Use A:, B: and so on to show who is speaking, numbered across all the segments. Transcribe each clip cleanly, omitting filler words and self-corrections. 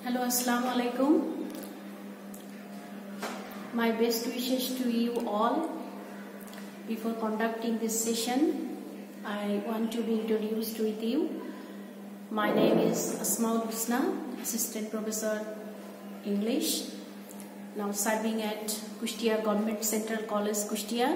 A: Hello, Assalamu alaikum. My best wishes to you all. Before conducting this session, I want to be introduced with you. My name is Asmaul Husna, Assistant Professor English, now serving at Kushtia Government Central College, Kushtia.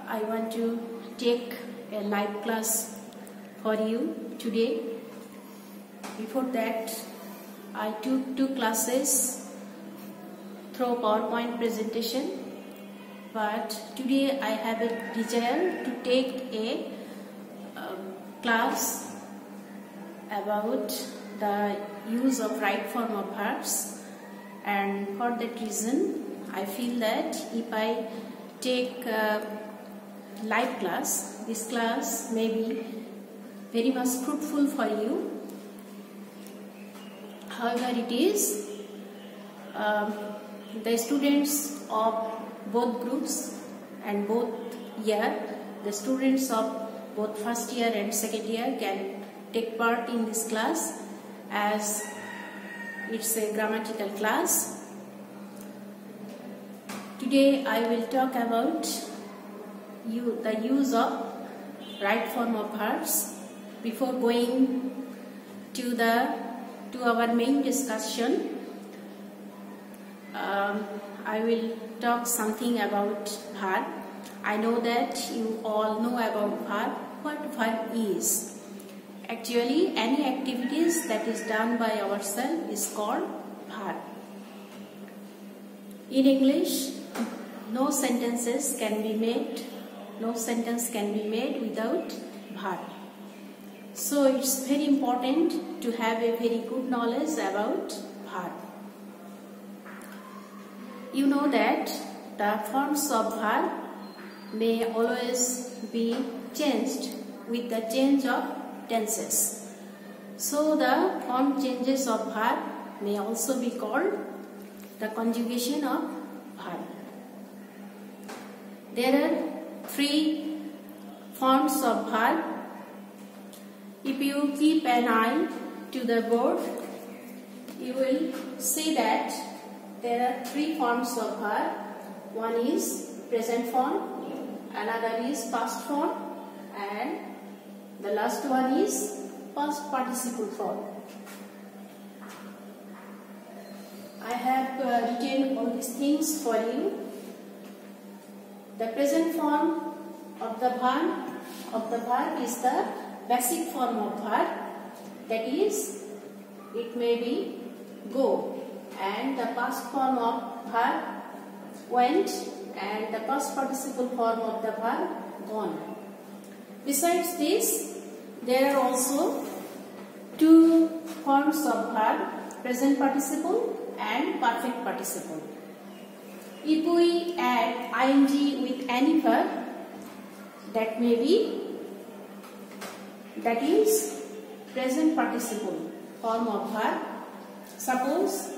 A: I want to take a live class for you today. Before that, I took 2 classes through PowerPoint presentation, but today I have a desire to take a class about the use of right form of verbs, and for that reason I feel that if I take a live class, this class may be very much fruitful for you. However, it is the students of both groups and both year, the students of both first year and second year can take part in this class, as it's a grammatical class. Today I will talk about the use of right form of verbs. Before going to our main discussion, I will talk something about verb. I know that you all know about verb. What verb is? Actually, any activities that is done by ourselves is called verb. In English, no sentence can be made without verb. So it's very important to have a very good knowledge about verb. You know that the forms of verb may always be changed with the change of tenses. So the form changes of verb may also be called the conjugation of verb. There are 3 forms of verb. If you keep an eye to the board, you will see that there are 3 forms of verb. One is present form, another is past form, and the last one is past participle form. I have written all these things for you. The present form of the verb is the basic form of verb, that is, it may be go, and the past form of verb went, and the past participle form of the verb gone. Besides this, there are also 2 forms of verb, present participle and perfect participle. If we add ing with any verb, that is present participle form of verb. Suppose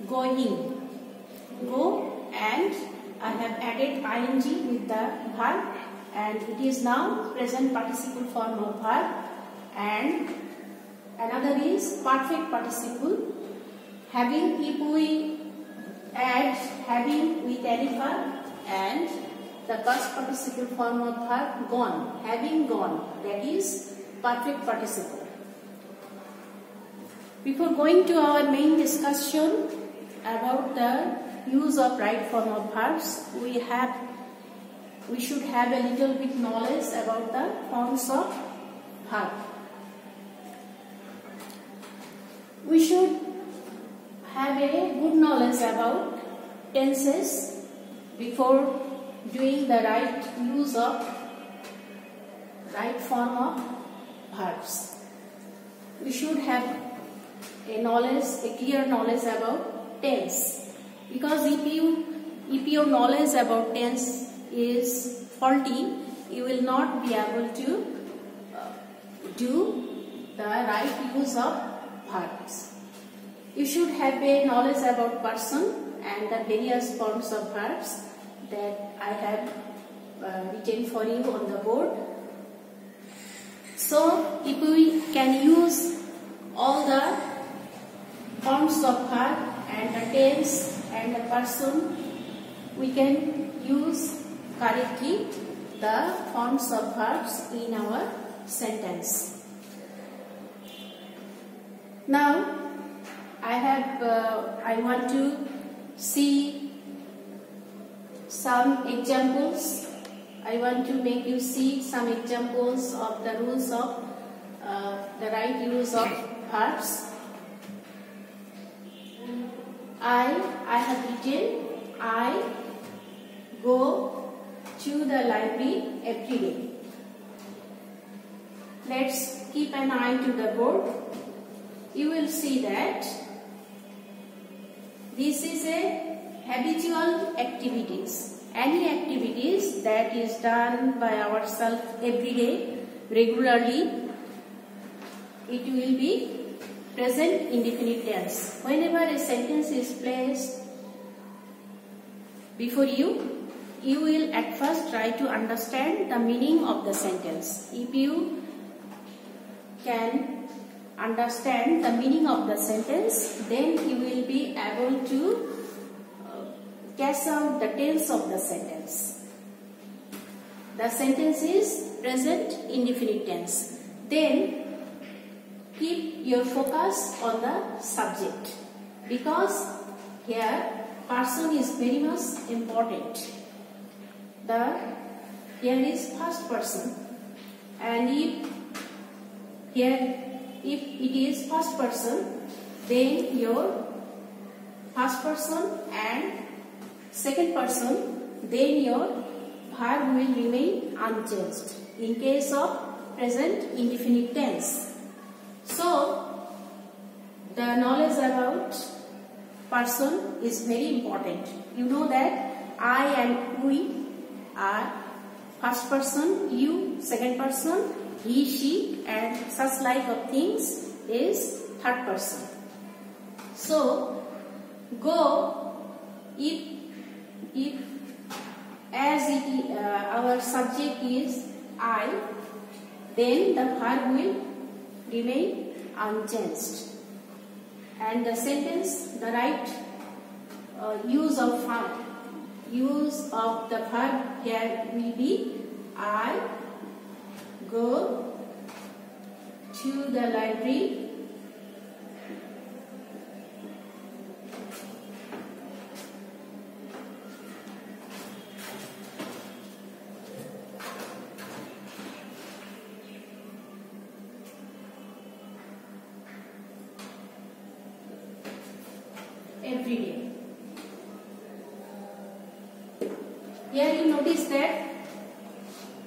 A: going, go, and I have added ing with the verb, and it is now present participle form of verb. And another is perfect participle. Having, if we add having with any verb, and the past participle form of verb gone, having gone, that is perfect participle. Before going to our main discussion about the use of right form of verbs, we should have a little bit knowledge about the forms of verb. We should have a good knowledge about tenses before doing the right use of right form of verbs. We should have a clear knowledge about tense, because if your knowledge about tense is faulty, you will not be able to do the right use of verbs. You should have a knowledge about person and the various forms of verbs that I have written for you on the board. So if we can use all the forms of verb and the tense and the person, we can use correctly the forms of verbs in our sentence. Now, I want to see some examples. I want to make you see some examples of the rules of the right use of verbs. I have written, I go to the library every day. Let's keep an eye to the board. You will see that this is a habitual activities. Any activities that is done by ourselves every day, regularly, it will be present indefinite tense. Whenever a sentence is placed before you, you will at first try to understand the meaning of the sentence. If you can understand the meaning of the sentence, then you will be able to guess out the tense of the sentence. The sentence is present indefinite tense. Then keep your focus on the subject, because here person is very much important. Here is first person, and if it is first person, then your first person and second person, then your verb will remain unchanged in case of present indefinite tense. So, the knowledge about person is very important. You know that I and we are first person, you second person, he, she, and such like of things is third person. So, go, if as our subject is I, then the verb will remain unchanged, and the sentence, the right use of the verb here will be I go to the library every day. Here you notice that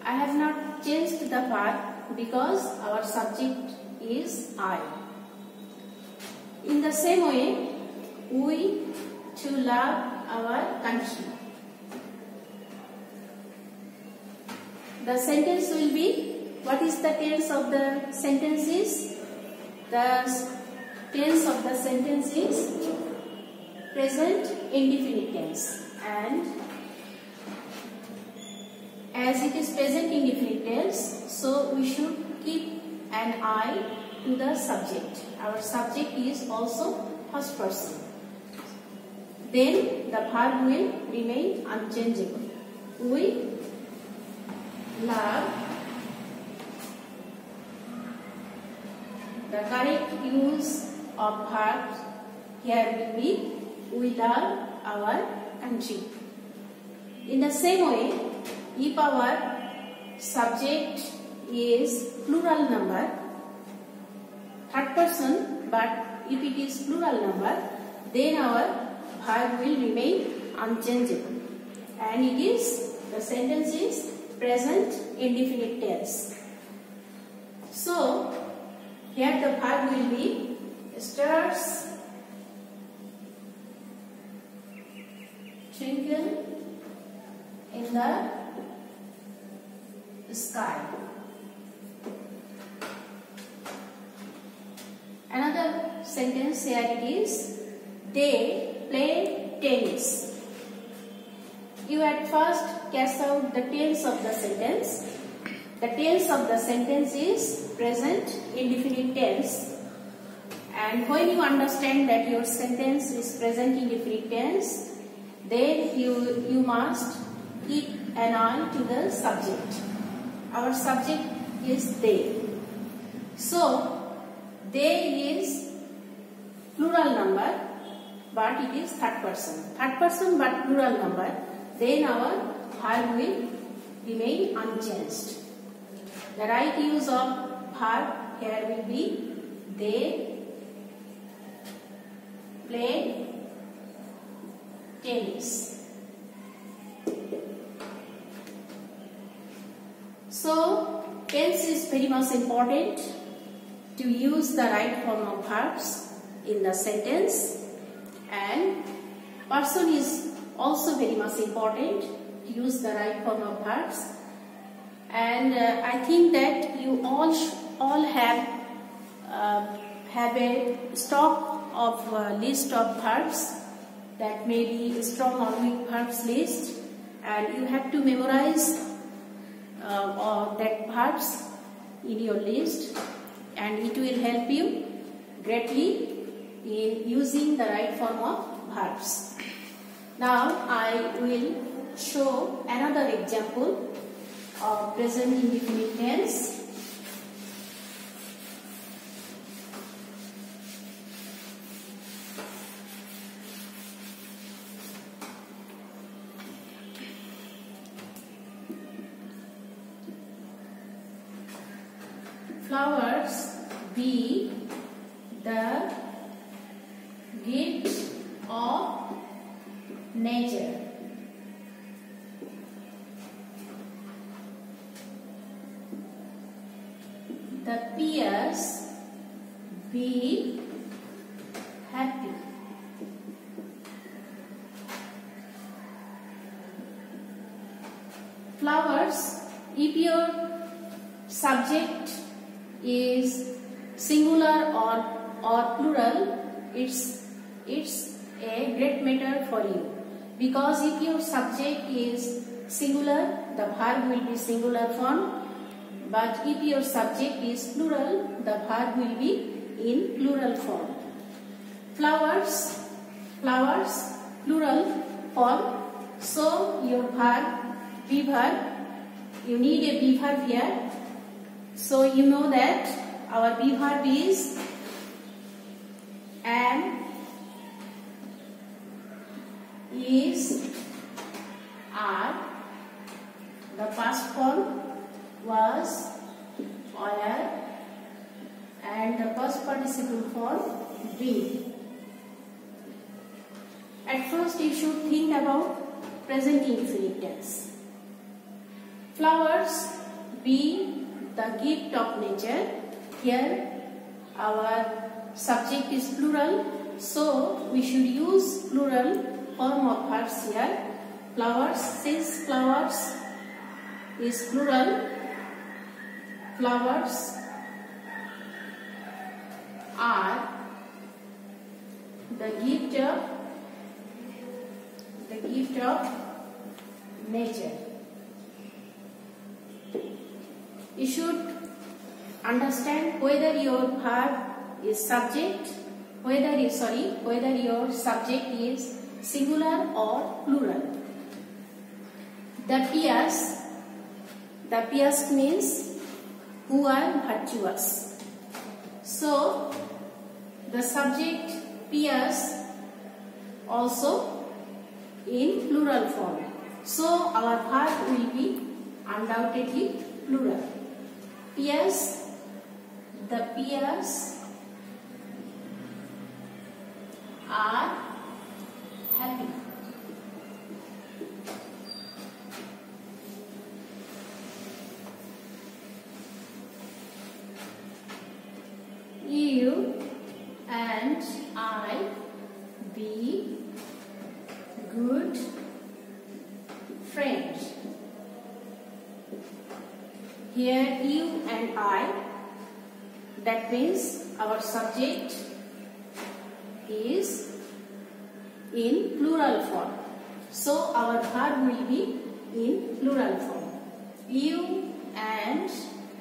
A: I have not changed the verb because our subject is I. In the same way, we to love our country. The sentence will be, what is the tense of the sentence is? The tense of the sentence is present indefinite tense, and as it is present indefinite tense, so we should keep an eye to the subject. Our subject is also first person. Then the verb will remain unchangeable. We love. The correct use of verbs here will be we love our country. In the same way, if our subject is plural number, third person, but if it is plural number, then our verb will remain unchangeable, and the sentence is present indefinite tense. So, here the verb will be stars twinkle in the sky. Another sentence here it is, they play tennis. You at first guess out the tense of the sentence. The tense of the sentence is present indefinite tense. And when you understand that your sentence is present indefinite tense, then you must keep an eye to the subject. Our subject is they. So, they is plural number, but it is third person. Third person but plural number. Then our verb will remain unchanged. The right use of verb here will be they play tennis. So, tense is very much important to use the right form of verbs in the sentence, and person is also very much important to use the right form of verbs. And I think that you all have a stock of list of verbs, that may be strong or weak verbs list, and you have to memorize that verbs in your list, and it will help you greatly in using the right form of verbs. Now I will show another example of present indefinite tense. Flowers be the gift of nature. The pears be happy. Flowers, if your subject is singular or plural, it's a great matter for you, because if your subject is singular, the verb will be singular form, but if your subject is plural, the verb will be in plural form. Flowers, plural form, so your verb, be verb, you need a be verb here. So you know that our be verb is am, is, are. The past form was, were, and the past participle form be. At first you should think about present indefinite tense. Flowers be the gift of nature. Here our subject is plural, so we should use plural form of verbs here. Flowers, since flowers is plural, flowers are the gift of nature. You should understand whether your verb is subject, whether your subject is singular or plural. The pious means who are virtuous. So the subject pious also in plural form. So our verb will be undoubtedly plural. Pious, the pious are happy. You and I be good friends. Here you and I, that means our subject is in plural form. So our verb will be in plural form. You and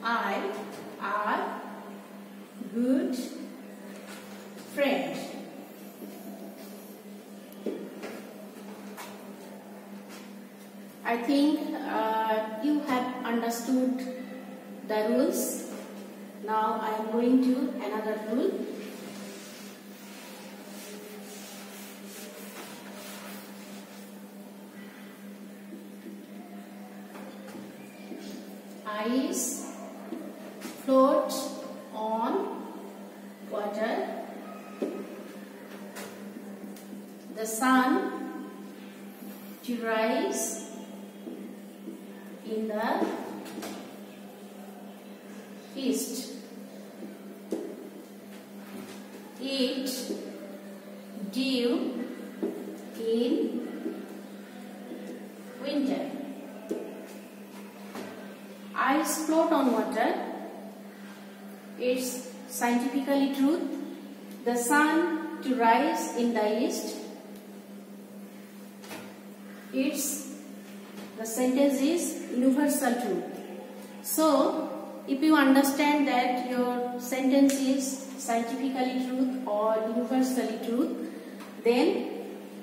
A: I are good friend. I think you have understood the rules. Now I am going to another rule. Ice float on water. The sun to rise in the east. It dew in winter. Ice float on water. It's scientifically truth. The sun to rise in the east. The sentence is universal truth. So, if you understand that your sentence is scientifically truth or universally truth, then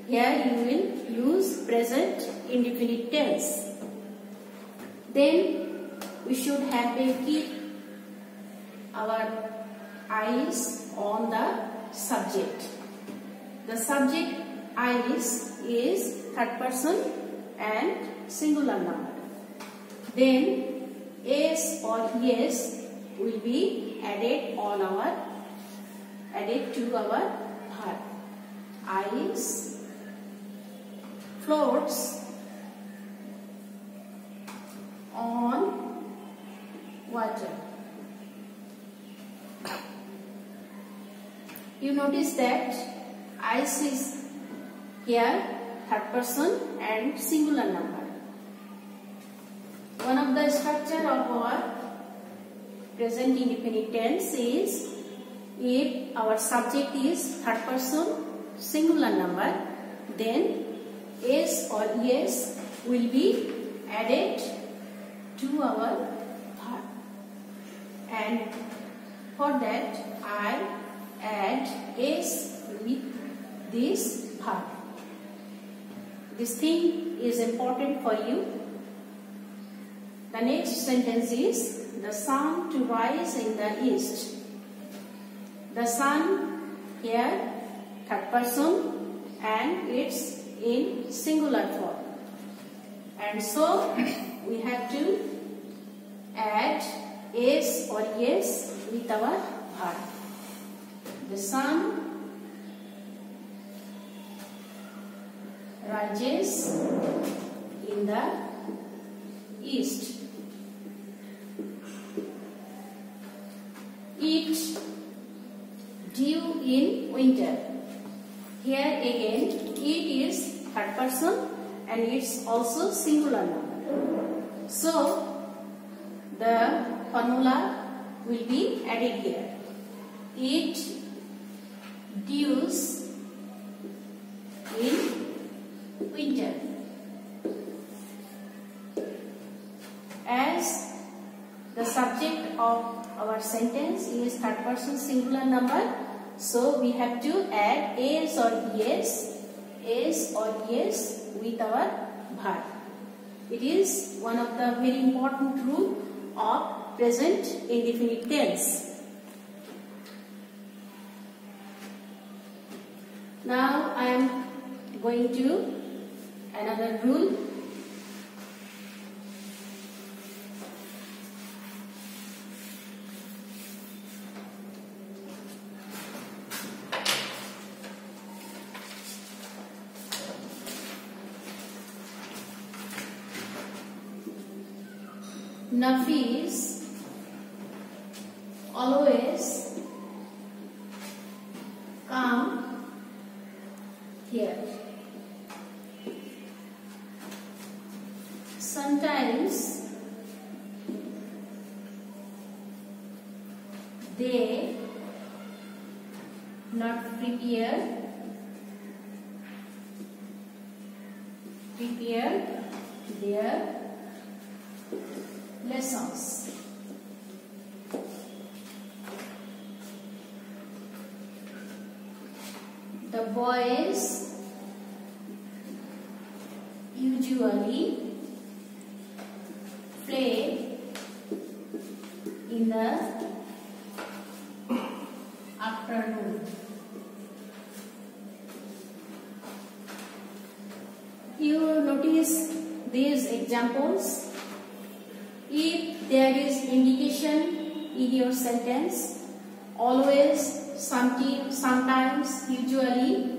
A: here you will use present indefinite tense. Then we should have to keep our eyes on the subject. The subject eyes is third person and singular number. Then s or yes will be added to our verb. Ice floats on water. You notice that ice is here third person and singular number. One of the structure of our present indefinite tense is if our subject is third person singular number, then s or yes will be added to our verb. And for that I add s with this verb. This thing is important for you. The next sentence is the sun to rise in the east. The sun here third person and it's in singular form. And so we have to add s or yes with our verb. The sun rises in the east. It dew in winter. Here again it is third person and it's also singular number. So the formula will be added here. It dews in winter. As the subject of our sentence is third person singular number, so we have to add s or yes with our verb. It is one of the very important rule of present indefinite tense. Now I am going to another rule. Nafis always come here. Sometimes they not prepare their lessons. The boys usually play in the afternoon. You notice these examples. If there is indication in your sentence, always, sometimes, usually,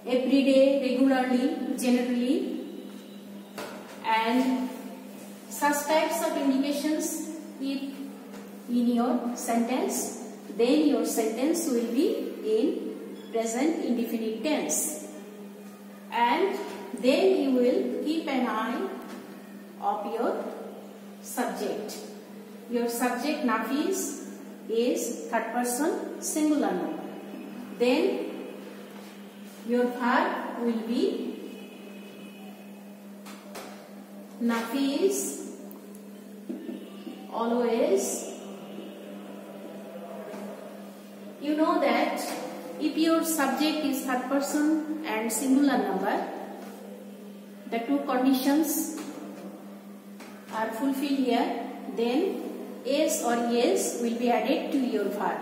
A: every day, regularly, generally, and such types of indications if in your sentence, then your sentence will be in present indefinite tense, and then you will keep an eye of your subject. Your subject Nafis is third person singular number. Then your verb will be Nafis always. You know that if your subject is third person and singular number, the two conditions are fulfilled here, then S or yes will be added to your verb.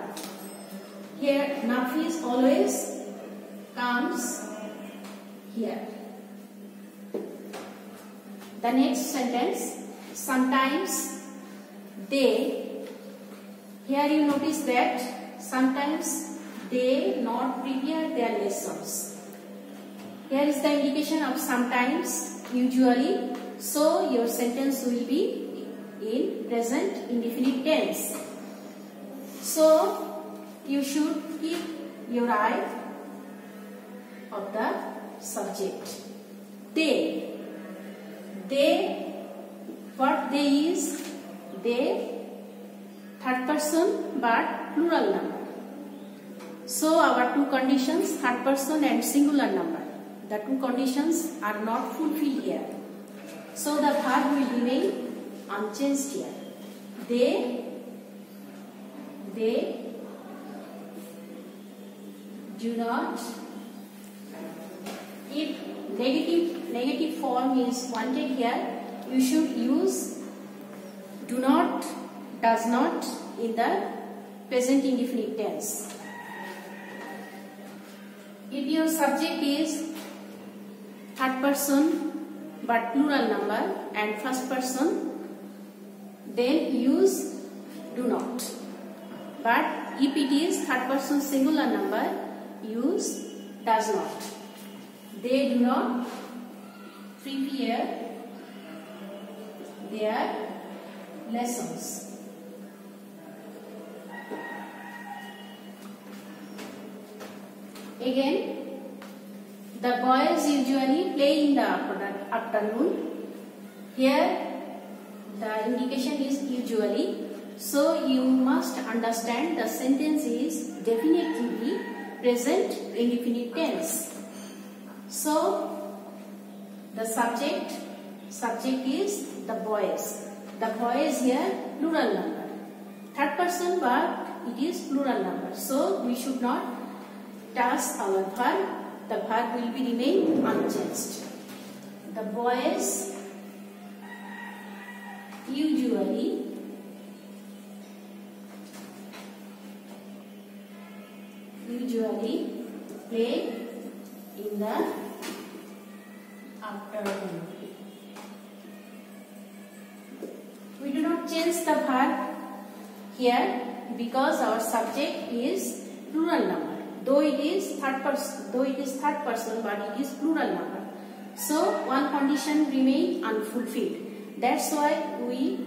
A: Here Nafis always comes here. The next sentence, sometimes they. Here you notice that sometimes they not prepare their lessons. Here is the indication of sometimes, usually. So your sentence will be in present indefinite tense. So you should keep your eye of the subject. They, what they is, they, third person but plural number. So our two conditions, third person and singular number, the two conditions are not fulfilled here. So the verb will remain unchanged here. They do not. If negative form is wanted here, you should use do not, does not in the present indefinite tense. If your subject is third person but plural number and first person, then use do not. But if it is third person singular number, use does not. They do not prepare their lessons. Again, the boys usually play in the afternoon. Here the indication is usually. So you must understand the sentence is definitely present indefinite tense. So the subject is the boys. The boys here plural number. Third person but it is plural number. So we should not touch our verb. The verb will be remain unchanged. The boys usually play in the afternoon. We do not change the verb here because our subject is plural number. Though it is third person, but it is plural number. So one condition remain unfulfilled. That's why we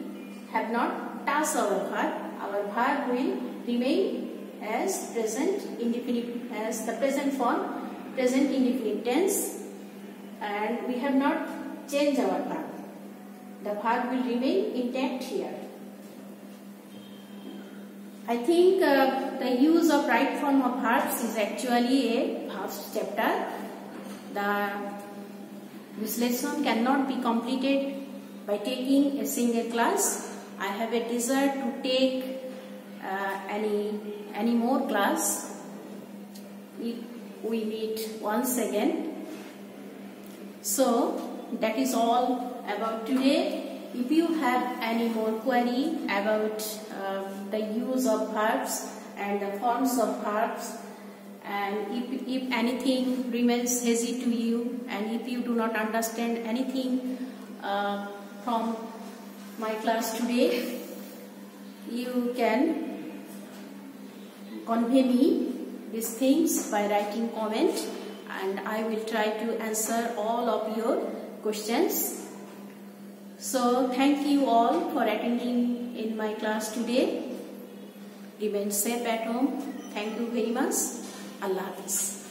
A: have not touched our verb. Our verb will remain as present indefinite, as the present form, present indefinite tense, and we have not changed our verb. The verb will remain intact here. I think the use of right form of verbs is actually a vast chapter. This lesson cannot be completed by taking a single class. I have a desire to take any more class. we meet once again. So that is all about today. If you have any more query about the use of verbs and the forms of verbs, and if anything remains hazy to you, and if you do not understand anything from my class today, you can convey me these things by writing comment, and I will try to answer all of your questions. So thank you all for attending in my class today. Remain safe at home. Thank you very much. Allah Hafiz.